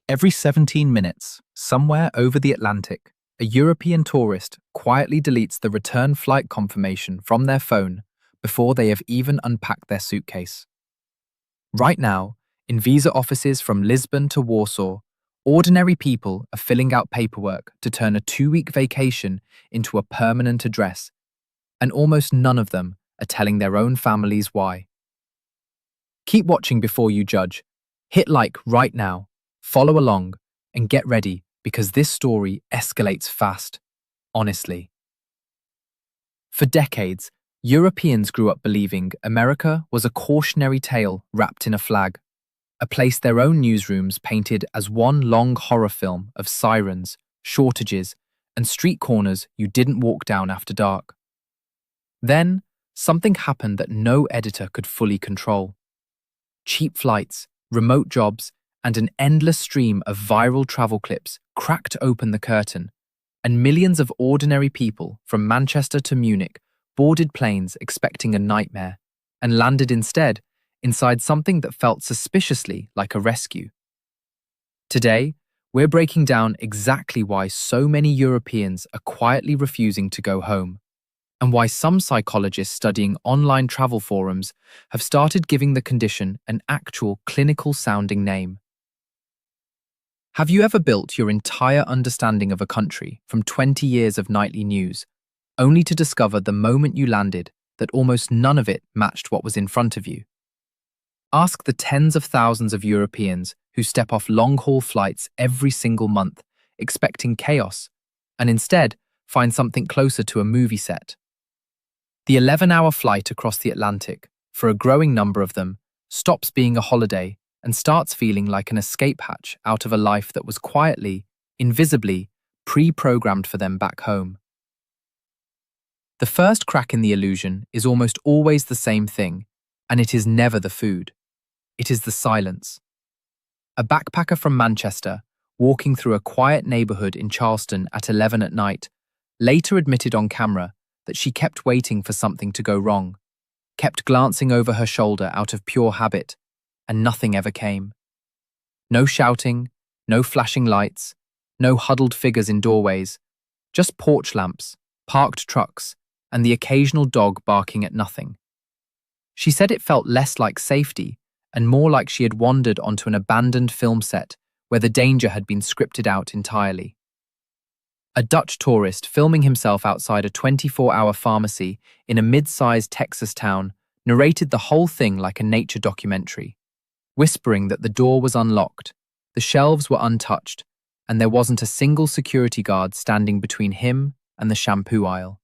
Every 17 minutes, somewhere over the Atlantic, a European tourist quietly deletes the return flight confirmation from their phone before they have even unpacked their suitcase. Right now, in visa offices from Lisbon to Warsaw, ordinary people are filling out paperwork to turn a 2-week vacation into a permanent address, and almost none of them are telling their own families why. Keep watching before you judge. Hit like right now, follow along, and get ready because this story escalates fast, honestly. For decades, Europeans grew up believing America was a cautionary tale wrapped in a flag, a place their own newsrooms painted as one long horror film of sirens, shortages, and street corners you didn't walk down after dark. Then, something happened that no editor could fully control. Cheap flights, remote jobs, and an endless stream of viral travel clips cracked open the curtain, and millions of ordinary people from Manchester to Munich boarded planes expecting a nightmare and landed instead inside something that felt suspiciously like a rescue. Today, we're breaking down exactly why so many Europeans are quietly refusing to go home, and why some psychologists studying online travel forums have started giving the condition an actual clinical-sounding name. Have you ever built your entire understanding of a country from 20 years of nightly news, only to discover the moment you landed that almost none of it matched what was in front of you? Ask the tens of thousands of Europeans who step off long-haul flights every single month, expecting chaos, and instead find something closer to a movie set. The 11-hour flight across the Atlantic, for a growing number of them, stops being a holiday and starts feeling like an escape hatch out of a life that was quietly, invisibly, pre-programmed for them back home. The first crack in the illusion is almost always the same thing, and it is never the food. It is the silence. A backpacker from Manchester, walking through a quiet neighborhood in Charleston at 11 at night, later admitted on camera that she kept waiting for something to go wrong, kept glancing over her shoulder out of pure habit, and nothing ever came. No shouting, no flashing lights, no huddled figures in doorways, just porch lamps, parked trucks, and the occasional dog barking at nothing. She said it felt less like safety and more like she had wandered onto an abandoned film set where the danger had been scripted out entirely. A Dutch tourist filming himself outside a 24-hour pharmacy in a mid-sized Texas town narrated the whole thing like a nature documentary, whispering that the door was unlocked, the shelves were untouched, and there wasn't a single security guard standing between him and the shampoo aisle.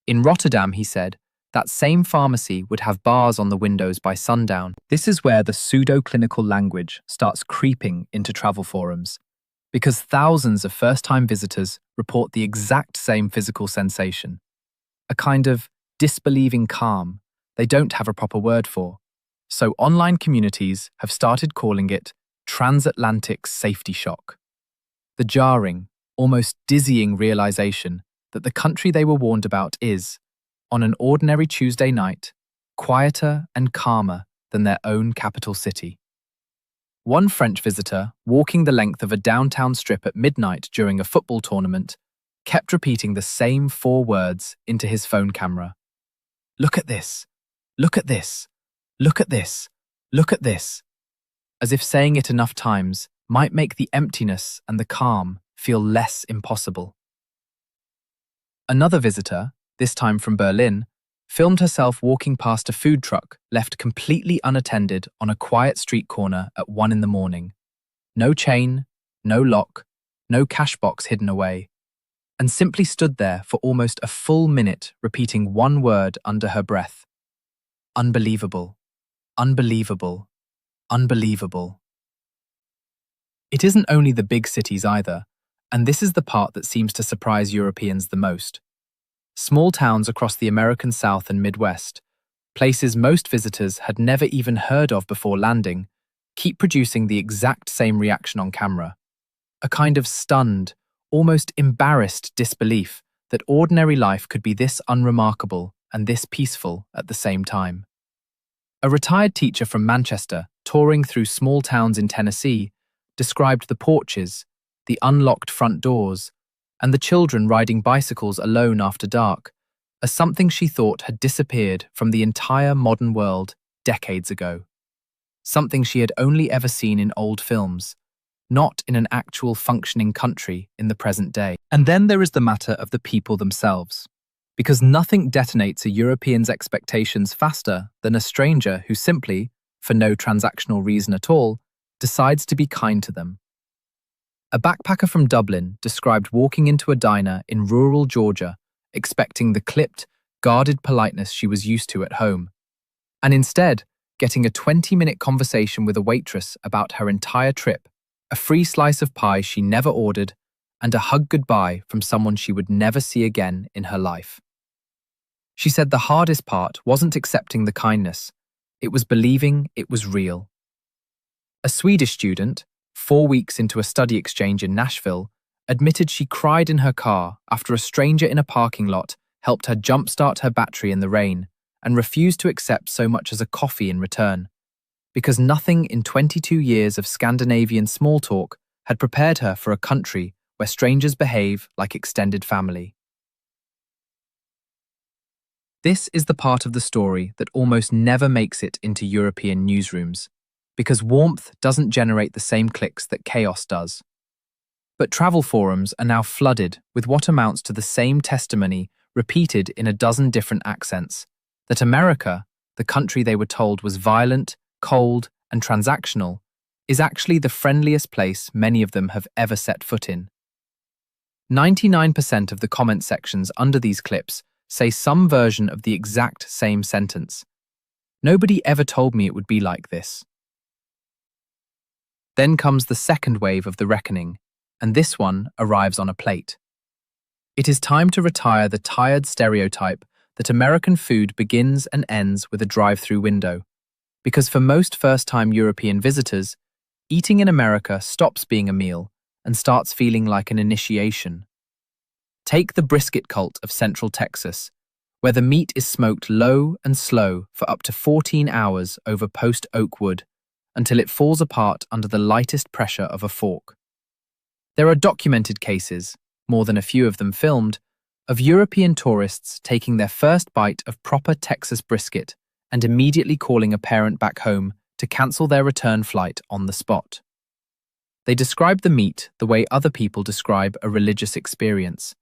In Rotterdam, he said, that same pharmacy would have bars on the windows by sundown. This is where the pseudo-clinical language starts creeping into travel forums, because thousands of first-time visitors report the exact same physical sensation, a kind of disbelieving calm they don't have a proper word for. So online communities have started calling it transatlantic safety shock. The jarring, almost dizzying realization that the country they were warned about is, on an ordinary Tuesday night, quieter and calmer than their own capital city. One French visitor, walking the length of a downtown strip at midnight during a football tournament, kept repeating the same 4 words into his phone camera. "Look at this, look at this, look at this, look at this," as if saying it enough times might make the emptiness and the calm feel less impossible. Another visitor, this time from Berlin, filmed herself walking past a food truck left completely unattended on a quiet street corner at 1 in the morning. No chain, no lock, no cash box hidden away, and simply stood there for almost a full minute repeating one word under her breath. Unbelievable, unbelievable, unbelievable. It isn't only the big cities either, and this is the part that seems to surprise Europeans the most. Small towns across the American South and Midwest, places most visitors had never even heard of before landing, keep producing the exact same reaction on camera. A kind of stunned, almost embarrassed disbelief that ordinary life could be this unremarkable and this peaceful at the same time. A retired teacher from Manchester, touring through small towns in Tennessee, described the porches, the unlocked front doors, and the children riding bicycles alone after dark as something she thought had disappeared from the entire modern world decades ago. Something she had only ever seen in old films, not in an actual functioning country in the present day. And then there is the matter of the people themselves. Because nothing detonates a European's expectations faster than a stranger who simply, for no transactional reason at all, decides to be kind to them. A backpacker from Dublin described walking into a diner in rural Georgia, expecting the clipped, guarded politeness she was used to at home, and instead getting a 20-minute conversation with a waitress about her entire trip, a free slice of pie she never ordered, and a hug goodbye from someone she would never see again in her life. She said the hardest part wasn't accepting the kindness, it was believing it was real. A Swedish student, 4 weeks into a study exchange in Nashville, admitted she cried in her car after a stranger in a parking lot helped her jumpstart her battery in the rain and refused to accept so much as a coffee in return, because nothing in 22 years of Scandinavian small talk had prepared her for a country where strangers behave like extended family. This is the part of the story that almost never makes it into European newsrooms, because warmth doesn't generate the same clicks that chaos does. But travel forums are now flooded with what amounts to the same testimony repeated in a dozen different accents, that America, the country they were told was violent, cold, and transactional, is actually the friendliest place many of them have ever set foot in. 99% of the comment sections under these clips say some version of the exact same sentence. Nobody ever told me it would be like this. Then comes the second wave of the reckoning, and this one arrives on a plate. It is time to retire the tired stereotype that American food begins and ends with a drive-through window, because for most first-time European visitors, eating in America stops being a meal and starts feeling like an initiation. Take the brisket cult of Central Texas, where the meat is smoked low and slow for up to 14 hours over post-oak wood until it falls apart under the lightest pressure of a fork. There are documented cases, more than a few of them filmed, of European tourists taking their first bite of proper Texas brisket and immediately calling a parent back home to cancel their return flight on the spot. They describe the meat the way other people describe a religious experience,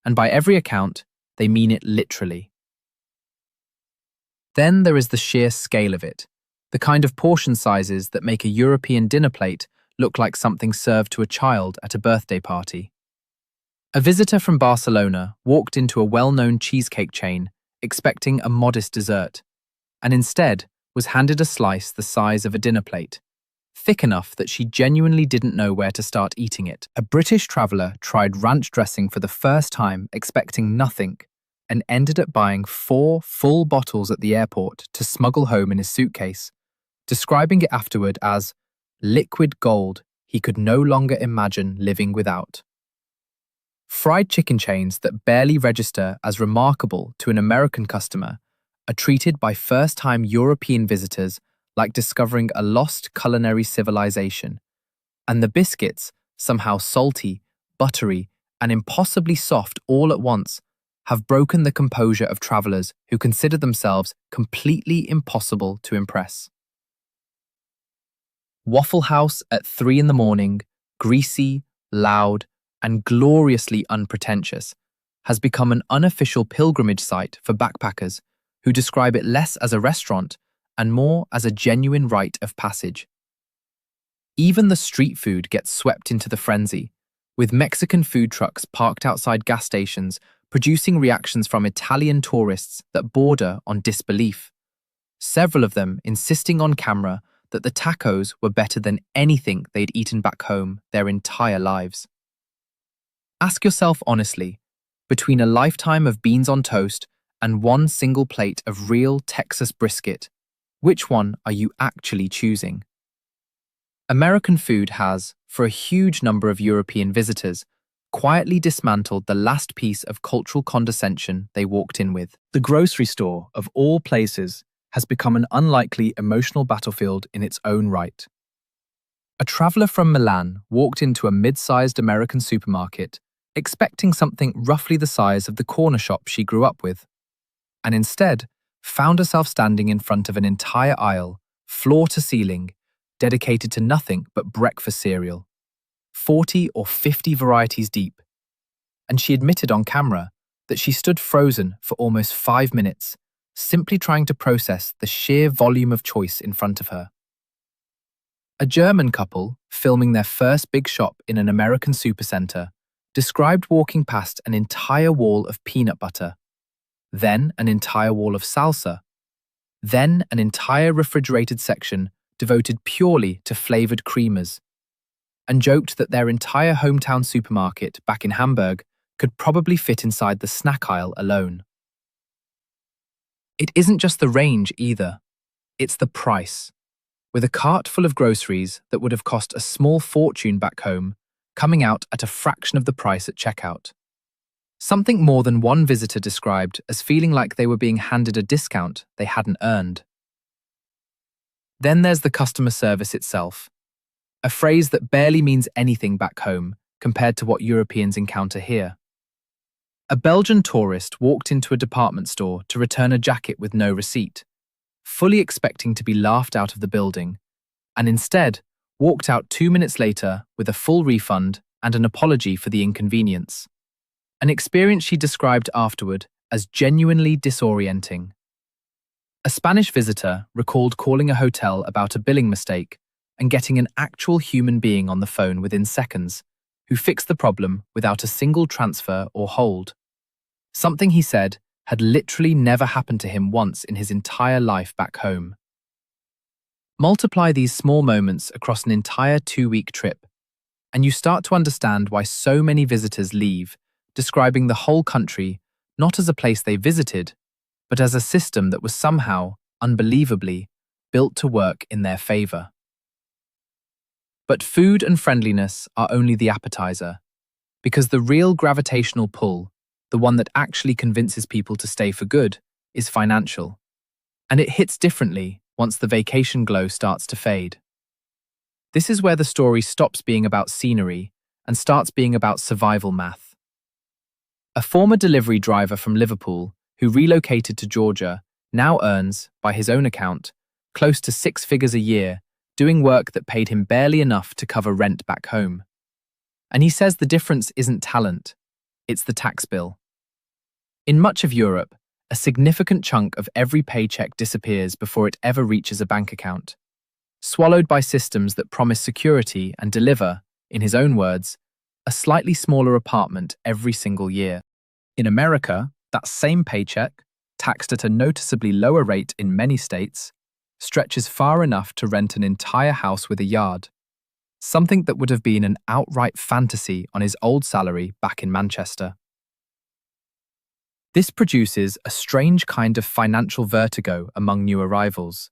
and by every account, they mean it literally. Then there is the sheer scale of it, the kind of portion sizes that make a European dinner plate look like something served to a child at a birthday party. A visitor from Barcelona walked into a well-known cheesecake chain expecting a modest dessert, and instead was handed a slice the size of a dinner plate, thick enough that she genuinely didn't know where to start eating it. A British traveller tried ranch dressing for the first time expecting nothing and ended up buying 4 full bottles at the airport to smuggle home in his suitcase, describing it afterward as liquid gold he could no longer imagine living without. Fried chicken chains that barely register as remarkable to an American customer are treated by first-time European visitors like discovering a lost culinary civilization, and the biscuits, somehow salty, buttery, and impossibly soft all at once, have broken the composure of travelers who consider themselves completely impossible to impress. Waffle House at 3 a.m, greasy, loud, and gloriously unpretentious, has become an unofficial pilgrimage site for backpackers who describe it less as a restaurant and more as a genuine rite of passage. Even the street food gets swept into the frenzy, with Mexican food trucks parked outside gas stations producing reactions from Italian tourists that border on disbelief, several of them insisting on camera that the tacos were better than anything they'd eaten back home their entire lives. Ask yourself honestly, between a lifetime of beans on toast and one single plate of real Texas brisket, which one are you actually choosing? American food has, for a huge number of European visitors, quietly dismantled the last piece of cultural condescension they walked in with. The grocery store, of all places, has become an unlikely emotional battlefield in its own right. A traveler from Milan walked into a mid-sized American supermarket, expecting something roughly the size of the corner shop she grew up with, and instead found herself standing in front of an entire aisle, floor to ceiling, dedicated to nothing but breakfast cereal, 40 or 50 varieties deep. And she admitted on camera that she stood frozen for almost 5 minutes, simply trying to process the sheer volume of choice in front of her. A German couple, filming their first big shop in an American supercenter, described walking past an entire wall of peanut butter, then an entire wall of salsa, then an entire refrigerated section devoted purely to flavored creamers, and joked that their entire hometown supermarket back in Hamburg could probably fit inside the snack aisle alone. It isn't just the range either, it's the price. With a cart full of groceries that would have cost a small fortune back home, coming out at a fraction of the price at checkout. Something more than one visitor described as feeling like they were being handed a discount they hadn't earned. Then there's the customer service itself, a phrase that barely means anything back home compared to what Europeans encounter here. A Belgian tourist walked into a department store to return a jacket with no receipt, fully expecting to be laughed out of the building, and instead walked out 2 minutes later with a full refund and an apology for the inconvenience. An experience she described afterward as genuinely disorienting. A Spanish visitor recalled calling a hotel about a billing mistake and getting an actual human being on the phone within seconds, who fixed the problem without a single transfer or hold. Something he said had literally never happened to him once in his entire life back home. Multiply these small moments across an entire 2-week trip, and you start to understand why so many visitors leave, describing the whole country not as a place they visited, but as a system that was somehow, unbelievably, built to work in their favor. But food and friendliness are only the appetizer, because the real gravitational pull, the one that actually convinces people to stay for good, is financial. And it hits differently once the vacation glow starts to fade. This is where the story stops being about scenery and starts being about survival math. A former delivery driver from Liverpool who relocated to Georgia now earns, by his own account, close to 6 figures a year, doing work that paid him barely enough to cover rent back home. And he says the difference isn't talent, it's the tax bill. In much of Europe, a significant chunk of every paycheck disappears before it ever reaches a bank account, swallowed by systems that promise security and deliver, in his own words, a slightly smaller apartment every single year. In America, that same paycheck, taxed at a noticeably lower rate in many states, stretches far enough to rent an entire house with a yard, something that would have been an outright fantasy on his old salary back in Manchester. This produces a strange kind of financial vertigo among new arrivals.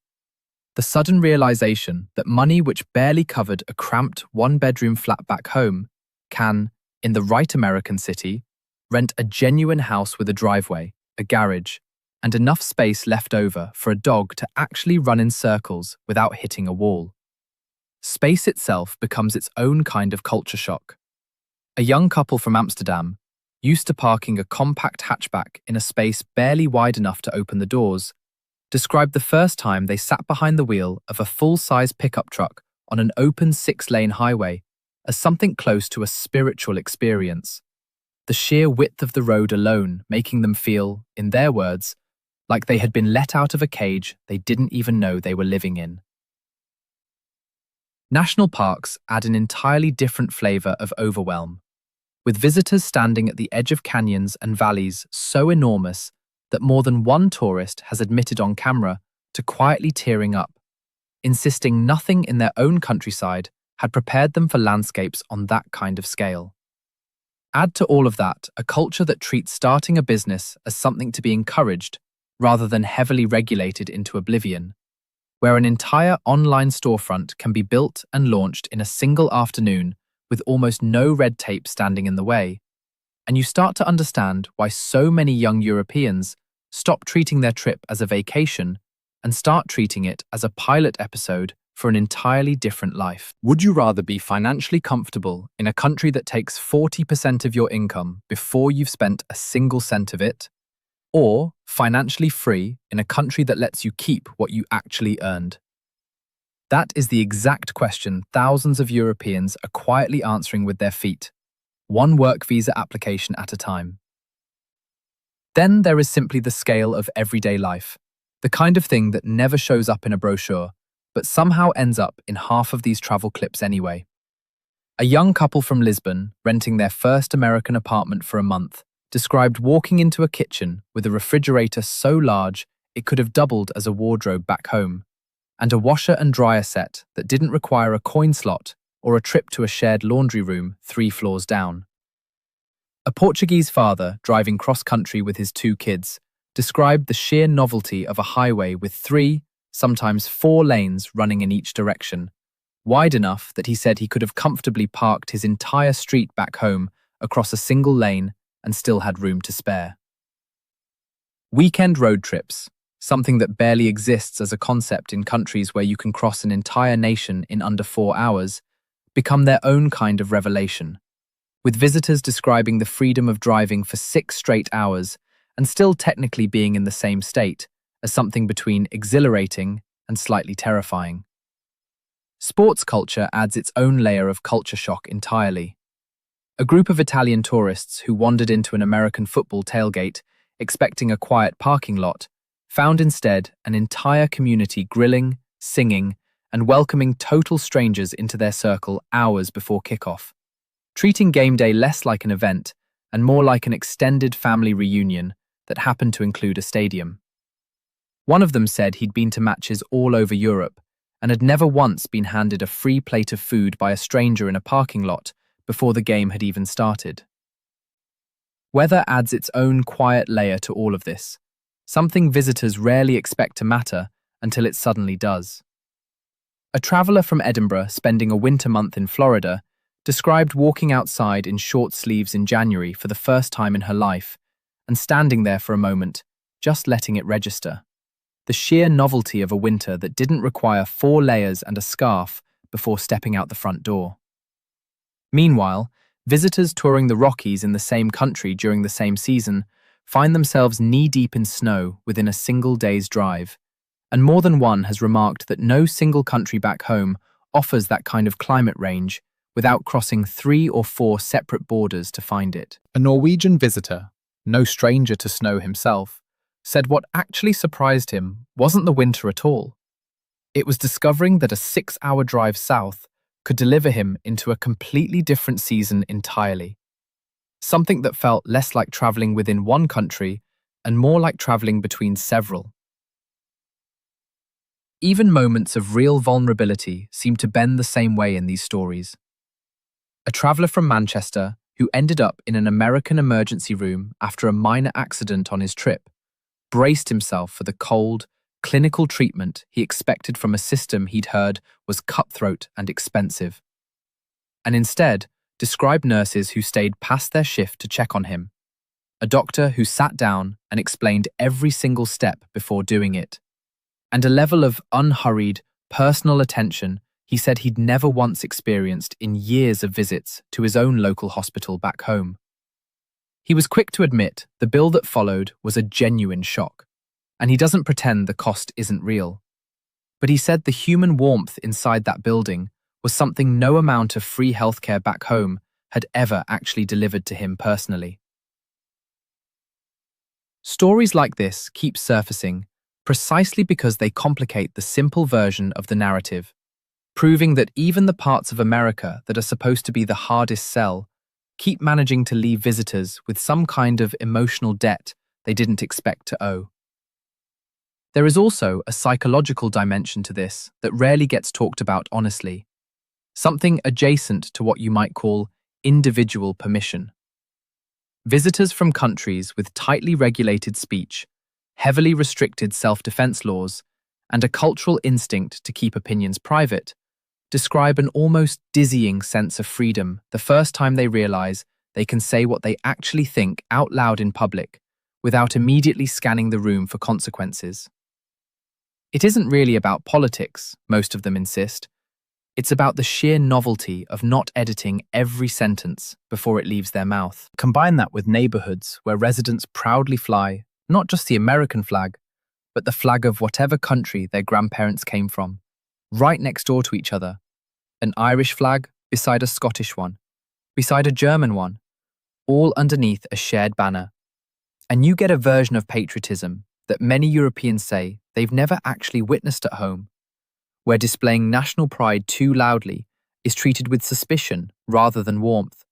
The sudden realization that money which barely covered a cramped one-bedroom flat back home can, in the right American city, rent a genuine house with a driveway, a garage, and enough space left over for a dog to actually run in circles without hitting a wall. Space itself becomes its own kind of culture shock. A young couple from Amsterdam, used to parking a compact hatchback in a space barely wide enough to open the doors, described the first time they sat behind the wheel of a full-size pickup truck on an open 6-lane highway as something close to a spiritual experience. The sheer width of the road alone making them feel, in their words, like they had been let out of a cage they didn't even know they were living in. National parks add an entirely different flavor of overwhelm, with visitors standing at the edge of canyons and valleys so enormous that more than one tourist has admitted on camera to quietly tearing up, insisting nothing in their own countryside had prepared them for landscapes on that kind of scale. Add to all of that a culture that treats starting a business as something to be encouraged rather than heavily regulated into oblivion, where an entire online storefront can be built and launched in a single afternoon with almost no red tape standing in the way, and you start to understand why so many young Europeans stop treating their trip as a vacation and start treating it as a pilot episode for an entirely different life. Would you rather be financially comfortable in a country that takes 40% of your income before you've spent a single cent of it, or financially free in a country that lets you keep what you actually earned? That is the exact question thousands of Europeans are quietly answering with their feet, one work visa application at a time. Then there is simply the scale of everyday life, the kind of thing that never shows up in a brochure, but somehow ends up in half of these travel clips anyway. A young couple from Lisbon, renting their first American apartment for a month, described walking into a kitchen with a refrigerator so large it could have doubled as a wardrobe back home, and a washer and dryer set that didn't require a coin slot or a trip to a shared laundry room 3 floors down. A Portuguese father driving cross-country with his 2 kids described the sheer novelty of a highway with 3, sometimes 4 lanes running in each direction, wide enough that he said he could have comfortably parked his entire street back home across a single lane and still had room to spare. Weekend road trips, something that barely exists as a concept in countries where you can cross an entire nation in under 4 hours, become their own kind of revelation, with visitors describing the freedom of driving for 6 straight hours and still technically being in the same state as something between exhilarating and slightly terrifying. Sports culture adds its own layer of culture shock entirely. A group of Italian tourists who wandered into an American football tailgate, expecting a quiet parking lot, found instead an entire community grilling, singing, and welcoming total strangers into their circle hours before kickoff, treating game day less like an event and more like an extended family reunion that happened to include a stadium. One of them said he'd been to matches all over Europe and had never once been handed a free plate of food by a stranger in a parking lot before the game had even started. Weather adds its own quiet layer to all of this, something visitors rarely expect to matter until it suddenly does. A traveller from Edinburgh spending a winter month in Florida described walking outside in short sleeves in January for the first time in her life and standing there for a moment, just letting it register. The sheer novelty of a winter that didn't require 4 layers and a scarf before stepping out the front door. Meanwhile, visitors touring the Rockies in the same country during the same season find themselves knee-deep in snow within a single day's drive, and more than one has remarked that no single country back home offers that kind of climate range without crossing 3 or 4 separate borders to find it. A Norwegian visitor, no stranger to snow himself, said what actually surprised him wasn't the winter at all. It was discovering that a 6-hour drive south could deliver him into a completely different season entirely. Something that felt less like traveling within one country and more like traveling between several. Even moments of real vulnerability seem to bend the same way in these stories. A traveller from Manchester who ended up in an American emergency room after a minor accident on his trip braced himself for the cold, clinical treatment he expected from a system he'd heard was cutthroat and expensive, and instead described nurses who stayed past their shift to check on him, a doctor who sat down and explained every single step before doing it, and a level of unhurried, personal attention he said he'd never once experienced in years of visits to his own local hospital back home. He was quick to admit the bill that followed was a genuine shock, and he doesn't pretend the cost isn't real. But he said the human warmth inside that building was something no amount of free healthcare back home had ever actually delivered to him personally. Stories like this keep surfacing precisely because they complicate the simple version of the narrative, proving that even the parts of America that are supposed to be the hardest sell keep managing to leave visitors with some kind of emotional debt they didn't expect to owe. There is also a psychological dimension to this that rarely gets talked about honestly, something adjacent to what you might call individual permission. Visitors from countries with tightly regulated speech, heavily restricted self-defense laws, and a cultural instinct to keep opinions private describe an almost dizzying sense of freedom the first time they realize they can say what they actually think out loud in public without immediately scanning the room for consequences. It isn't really about politics, most of them insist. It's about the sheer novelty of not editing every sentence before it leaves their mouth. Combine that with neighborhoods where residents proudly fly not just the American flag, but the flag of whatever country their grandparents came from, right next door to each other. An Irish flag beside a Scottish one, beside a German one, all underneath a shared banner. And you get a version of patriotism that many Europeans say they've never actually witnessed at home, where displaying national pride too loudly is treated with suspicion rather than warmth.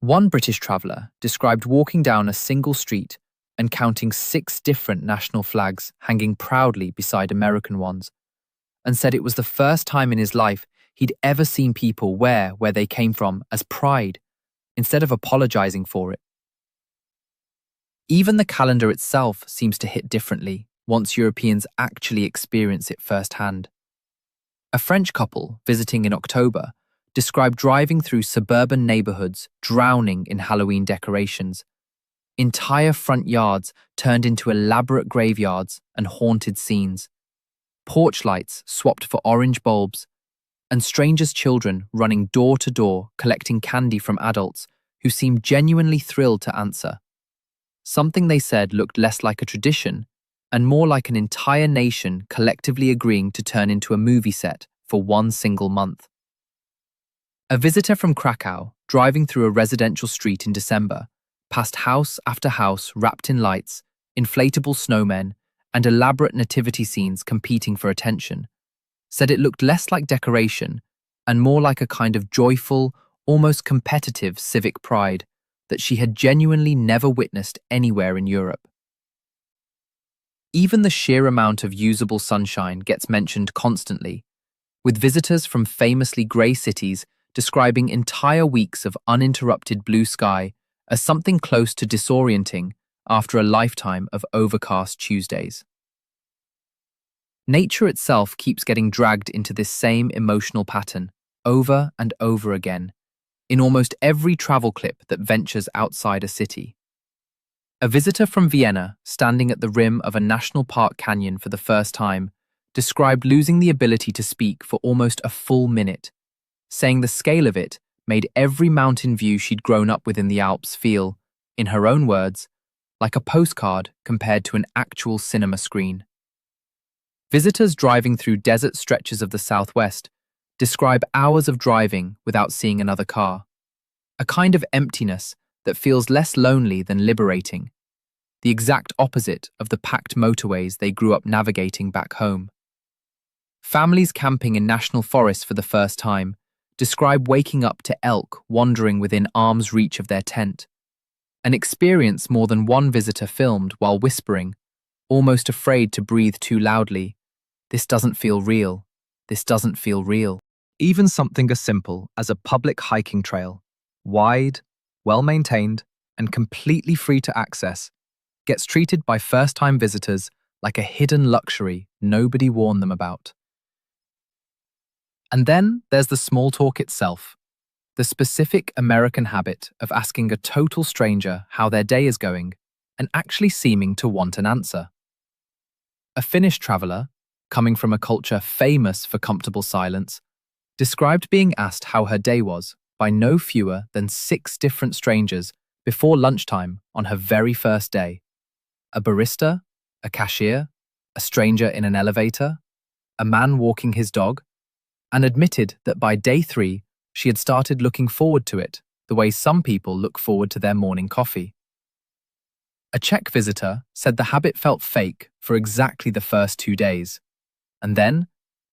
One British traveller described walking down a single street and counting 6 different national flags hanging proudly beside American ones, and said it was the first time in his life he'd ever seen people wear where they came from as pride, instead of apologising for it. Even the calendar itself seems to hit differently once Europeans actually experience it firsthand. A French couple visiting in October described driving through suburban neighbourhoods drowning in Halloween decorations. Entire front yards turned into elaborate graveyards and haunted scenes. Porch lights swapped for orange bulbs, and strangers' children running door to door collecting candy from adults who seemed genuinely thrilled to answer. Something they said looked less like a tradition and more like an entire nation collectively agreeing to turn into a movie set for one single month. A visitor from Krakow, driving through a residential street in December, past house after house wrapped in lights, inflatable snowmen, and elaborate nativity scenes competing for attention, said it looked less like decoration and more like a kind of joyful, almost competitive civic pride that she had genuinely never witnessed anywhere in Europe. Even the sheer amount of usable sunshine gets mentioned constantly, with visitors from famously grey cities describing entire weeks of uninterrupted blue sky as something close to disorienting after a lifetime of overcast Tuesdays. Nature itself keeps getting dragged into this same emotional pattern over and over again in almost every travel clip that ventures outside a city. A visitor from Vienna, standing at the rim of a national park canyon for the first time, described losing the ability to speak for almost a full minute, saying the scale of it made every mountain view she'd grown up with in the Alps feel, in her own words, like a postcard compared to an actual cinema screen. Visitors driving through desert stretches of the southwest describe hours of driving without seeing another car, a kind of emptiness that feels less lonely than liberating, the exact opposite of the packed motorways they grew up navigating back home. Families camping in national forests for the first time describe waking up to elk wandering within arm's reach of their tent, an experience more than one visitor filmed while whispering, almost afraid to breathe too loudly, "This doesn't feel real. This doesn't feel real." Even something as simple as a public hiking trail, wide, well-maintained, and completely free to access, gets treated by first-time visitors like a hidden luxury nobody warned them about. And then there's the small talk itself, the specific American habit of asking a total stranger how their day is going and actually seeming to want an answer. A Finnish traveller, coming from a culture famous for comfortable silence, described being asked how her day was by no fewer than 6 different strangers before lunchtime on her very first day. A barista, a cashier, a stranger in an elevator, a man walking his dog, and admitted that by day 3, she had started looking forward to it, the way some people look forward to their morning coffee. A Czech visitor said the habit felt fake for exactly the first 2 days, and then,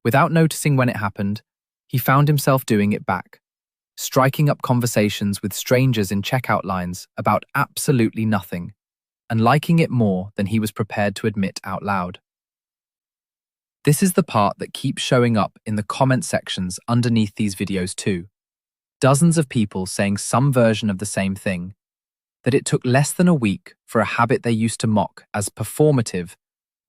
without noticing when it happened, he found himself doing it back, striking up conversations with strangers in checkout lines about absolutely nothing, and liking it more than he was prepared to admit out loud. This is the part that keeps showing up in the comment sections underneath these videos too. Dozens of people saying some version of the same thing, that it took less than a week for a habit they used to mock as performative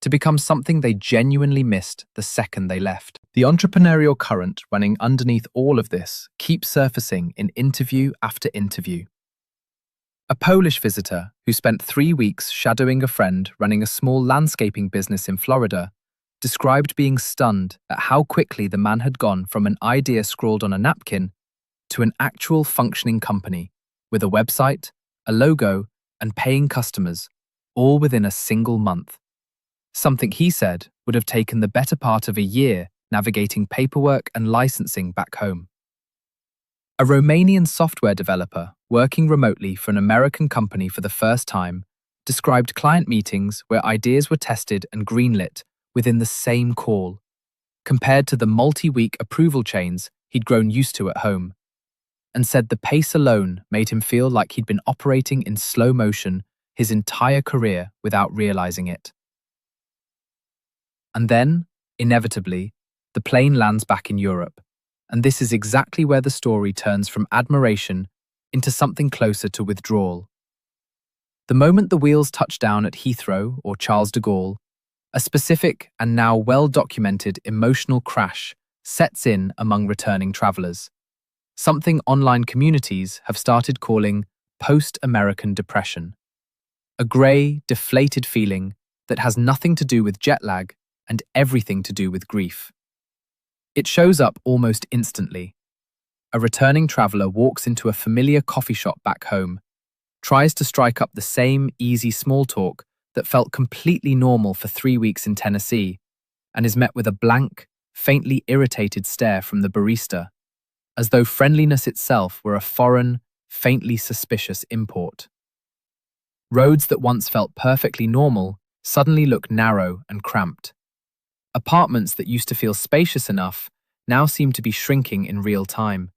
to become something they genuinely missed the second they left. The entrepreneurial current running underneath all of this keeps surfacing in interview after interview. A Polish visitor who spent 3 weeks shadowing a friend running a small landscaping business in Florida described being stunned at how quickly the man had gone from an idea scrawled on a napkin to an actual functioning company with a website, a logo, and paying customers, all within a single month. Something he said would have taken the better part of a year navigating paperwork and licensing back home. A Romanian software developer working remotely for an American company for the first time described client meetings where ideas were tested and greenlit within the same call, compared to the multi-week approval chains he'd grown used to at home, and said the pace alone made him feel like he'd been operating in slow motion his entire career without realizing it. And then, inevitably, the plane lands back in Europe, and this is exactly where the story turns from admiration into something closer to withdrawal. The moment the wheels touch down at Heathrow or Charles de Gaulle, a specific and now well-documented emotional crash sets in among returning travelers, something online communities have started calling post-American depression, a grey, deflated feeling that has nothing to do with jet lag and everything to do with grief. It shows up almost instantly. A returning traveller walks into a familiar coffee shop back home, tries to strike up the same easy small talk that felt completely normal for 3 weeks in Tennessee, and is met with a blank, faintly irritated stare from the barista, as though friendliness itself were a foreign, faintly suspicious import. Roads that once felt perfectly normal suddenly look narrow and cramped. Apartments that used to feel spacious enough now seem to be shrinking in real time.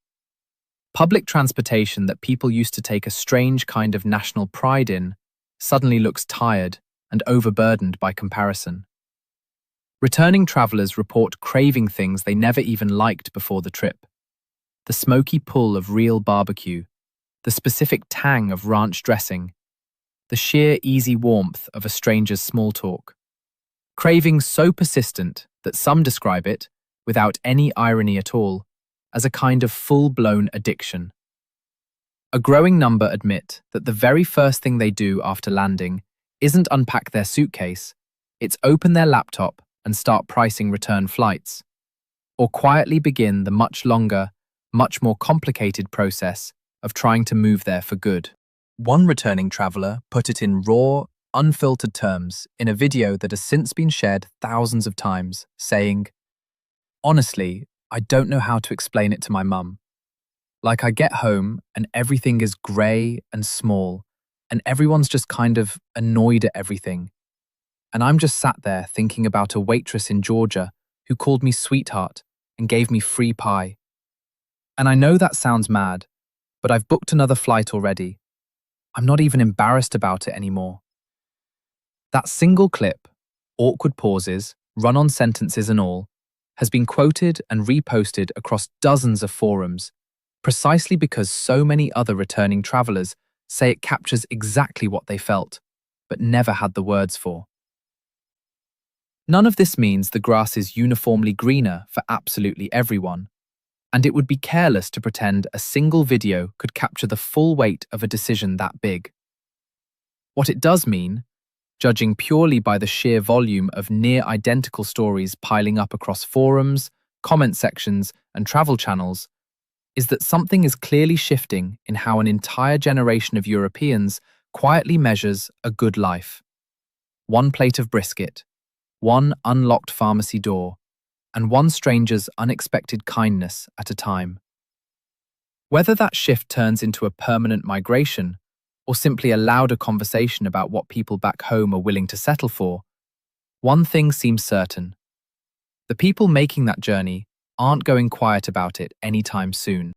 Public transportation that people used to take a strange kind of national pride in suddenly looks tired and overburdened by comparison. Returning travelers report craving things they never even liked before the trip. The smoky pull of real barbecue, the specific tang of ranch dressing, the sheer easy warmth of a stranger's small talk. Cravings so persistent that some describe it, without any irony at all, as a kind of full-blown addiction. A growing number admit that the very first thing they do after landing isn't unpack their suitcase, it's open their laptop and start pricing return flights, or quietly begin the much longer, much more complicated process of trying to move there for good. One returning traveller put it in raw, unfiltered terms in a video that has since been shared thousands of times, saying, "Honestly, I don't know how to explain it to my mum. Like I get home and everything is grey and small, and everyone's just kind of annoyed at everything. And I'm just sat there thinking about a waitress in Georgia who called me sweetheart and gave me free pie. And I know that sounds mad, but I've booked another flight already. I'm not even embarrassed about it anymore." That single clip, awkward pauses, run-on sentences and all, has been quoted and reposted across dozens of forums, precisely because so many other returning travelers say it captures exactly what they felt, but never had the words for. None of this means the grass is uniformly greener for absolutely everyone, and it would be careless to pretend a single video could capture the full weight of a decision that big. What it does mean, judging purely by the sheer volume of near-identical stories piling up across forums, comment sections, and travel channels, is that something is clearly shifting in how an entire generation of Europeans quietly measures a good life. One plate of brisket, one unlocked pharmacy door, and one stranger's unexpected kindness at a time. Whether that shift turns into a permanent migration, or simply a louder conversation about what people back home are willing to settle for, one thing seems certain. The people making that journey aren't going quiet about it anytime soon.